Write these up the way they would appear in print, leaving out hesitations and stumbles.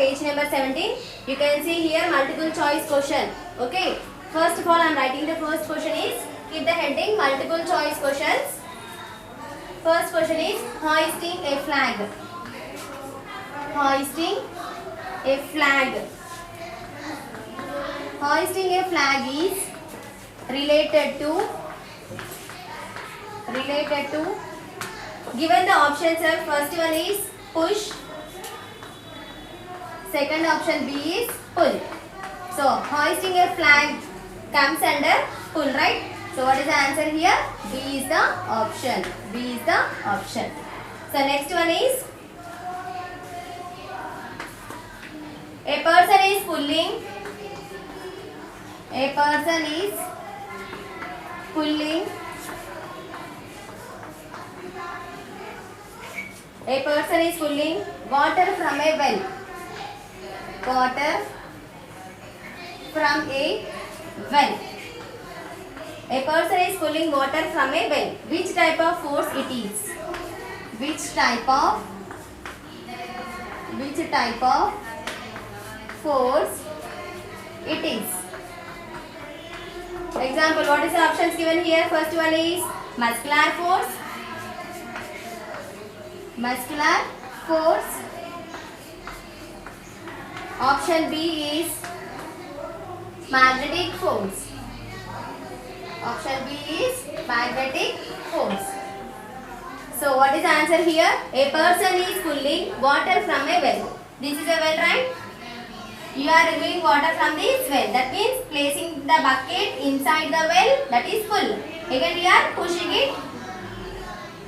page number 17. You can see here multiple choice question. Okay. First of all, I am writing the first question is, keep the heading multiple choice questions. First question is hoisting a flag. Hoisting a flag. Hoisting a flag is related to given the options are, first one is push, second option B is pull. So hoisting a flag comes under pull, right? So what is the answer here? B is the option. B is the option. So next one is, a person is pulling. A person is pulling. A person is pulling water from a well. Water from a well. A person is pulling water from a well. Which type of force it is? Which type of force it is? Example, what is the options given here? First one is muscular force. Muscular force. Option B is magnetic force. Option B is magnetic force. So what is the answer here? A person is pulling water from a well. This is a well, right? You are removing water from this well. That means placing the bucket inside the well. That is pull. Again we are pushing it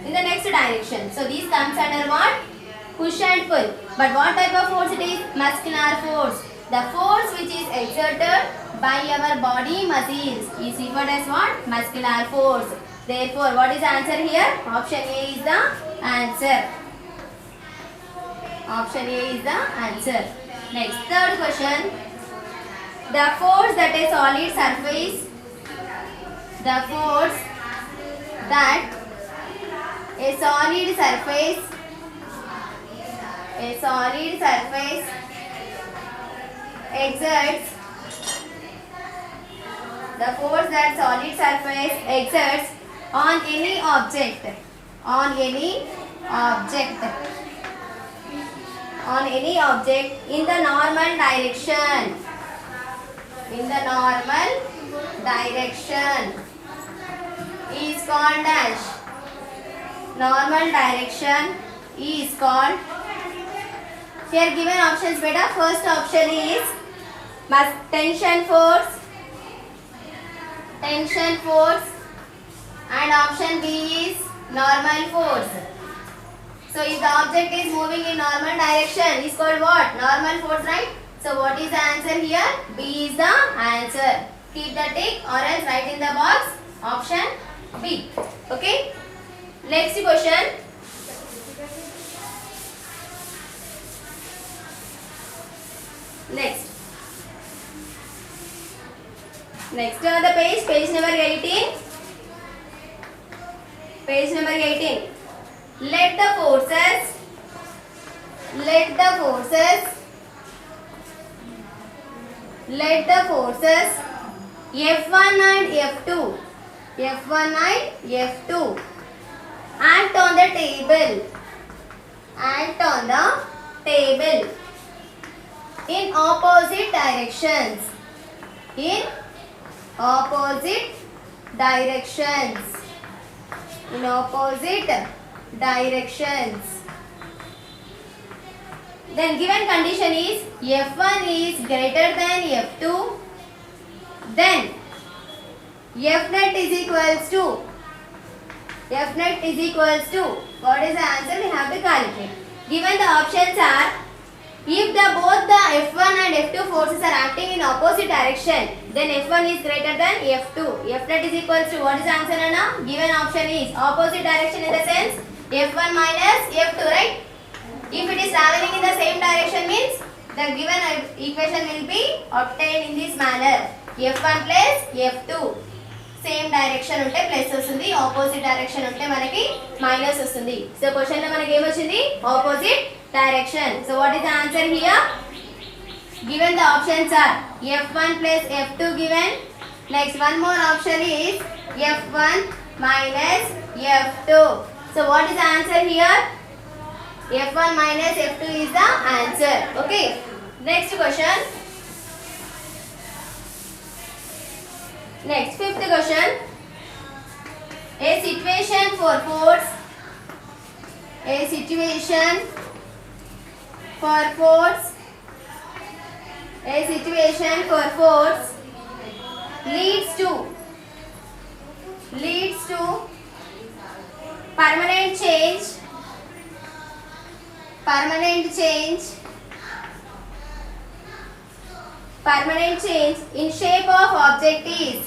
in the next direction. So this comes under what? Push and pull. But what type of force it is? Muscular force. The force which is exerted by our body muscles is referred as what? Muscular force. Therefore, what is the answer here? Option A is the answer. Option A is the answer. Next, third question. The force that a solid surface. The force that a solid surface exerts. The force that solid surface exerts on any object. On any object in the normal direction. Is called dash. Normal direction is called. Here given options beta. First option is tension force, and option B is normal force. So if the object is moving in normal direction, is called what? Normal force, right? So what is the answer here? B is the answer. Keep the tick or else write in the box option B. Okay. Next question. Next on the page number 18. Page number 18. Let the forces F1 and F2 act on the table in opposite directions. Then given condition is F1 is greater than F2, then F net is equals to what is the answer? We have to calculate. Given the options are, if both the F1 and F2 forces are acting in opposite direction, then F1 is greater than F2. F net is equals to, what is the answer now? Given option is opposite direction in the sense F1 minus F2, right? If it is traveling in the same direction means the given equation will be obtained in this manner. F1 plus F2. Same direction unte plus vastundi, opposite direction unte manaki minus vastundi. So question lo manaki em vachindi? Opposite direction. So what is the answer here? Given the options are F1 plus F2 given. Next one more option is F1 minus F2. So what is the answer here? F1 minus F2 is the answer. Okay. Next question. Next, fifth question. A situation for force. A situation for force. A situation for force leads to permanent change in shape of object is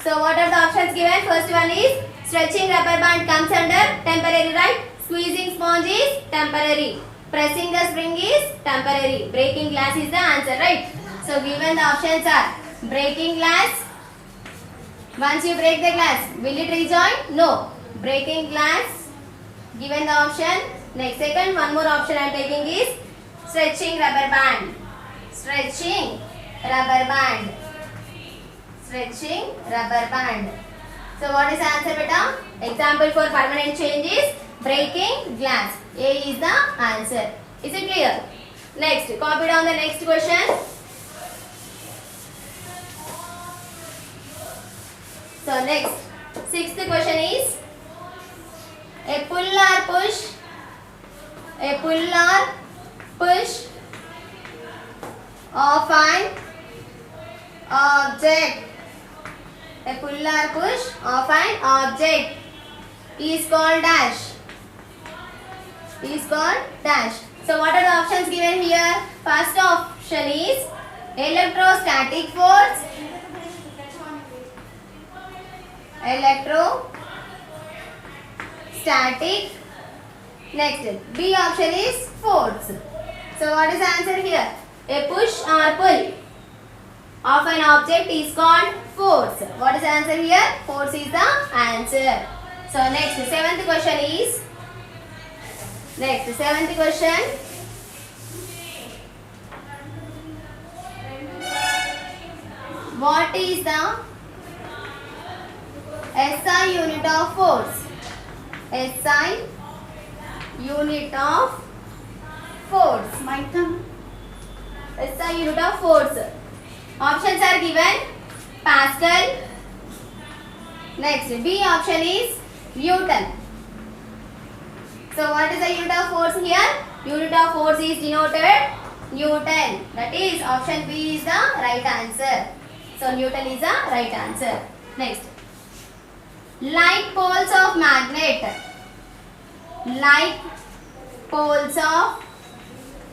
So what are the options given? First one is stretching rubber band comes under temporary, right? Squeezing sponge is temporary. Pressing the spring is temporary. Breaking glass is the answer, right? So given the options are breaking glass. Once you break the glass, will it rejoin? No. Breaking glass. Given the option. Next, second, one more option I am taking is stretching rubber band. Stretching rubber band. Stretching rubber band. So what is the answer, beta? Example for permanent change is breaking glass. A is the answer. Is it clear? Next, copy down the next question. So next, sixth question is a pull or push of an object. A pull or push of an object is called dash. So what are the options given here? First option is electrostatic force. Next, B option is force. So what is the answer here? A push or pull of an object is called force. What is the answer here? Force is the answer. So next, seventh question is what is the SI unit of force? SI unit of force. SI unit of force. Options are given. Pascal. Next, B option is Newton. So what is the unit of force here? Unit of force is denoted Newton. That is option B is the right answer. So Newton is the right answer. Next, like poles of magnet. Like poles of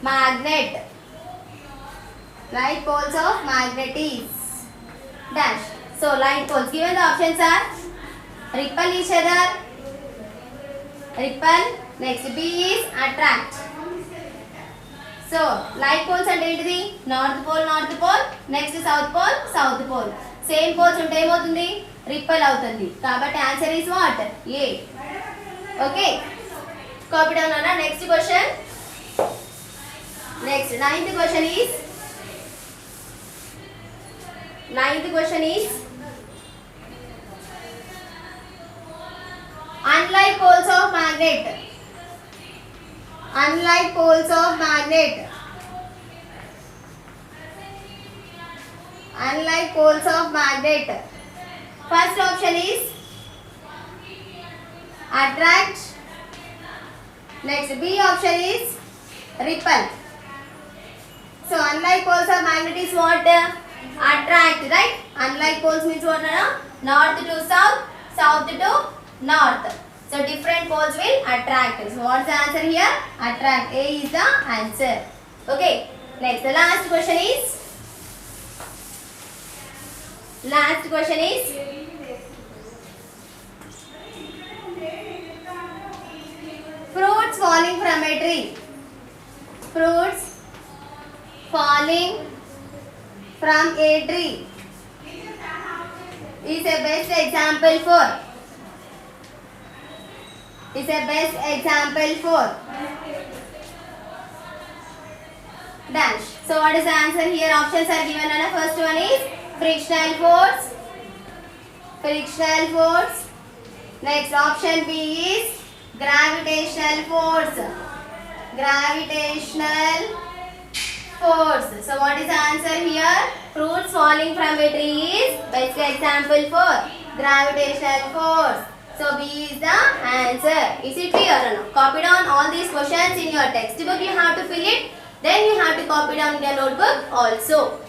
magnet. Like poles of magnet is dash. So like poles. Given the options are repel each other. Repel. Next, B is attract. So like poles అంటే ఏంటిది? North pole, next south pole. Same poles ఉంటే ఏమవుతుంది? Repel అవుతుంది. కాబట్టి answer is what? A. Okay, copy down అన్న. Next question. Next ninth question is unlike poles of magnet. First option is attract. Next, B option is repel. So unlike poles of magnet is what? Attract, right? Unlike poles means what? North to south, south to north. So different poles will attract. So what's the answer here? Attract. A is the answer. Okay. Next, the last question is fruits falling from a tree. Fruits falling from a tree is a best example for is a best example for dash. So what is the answer here? Options are given and the first one is frictional force. Frictional force. Next option B is gravitational force. Gravitational force. So what is the answer here? Fruits falling from a tree is best example for gravitational force. So B is the answer. Is it clear or no? Copy down all these questions in your textbook. You have to fill it. Then you have to copy down in your notebook also.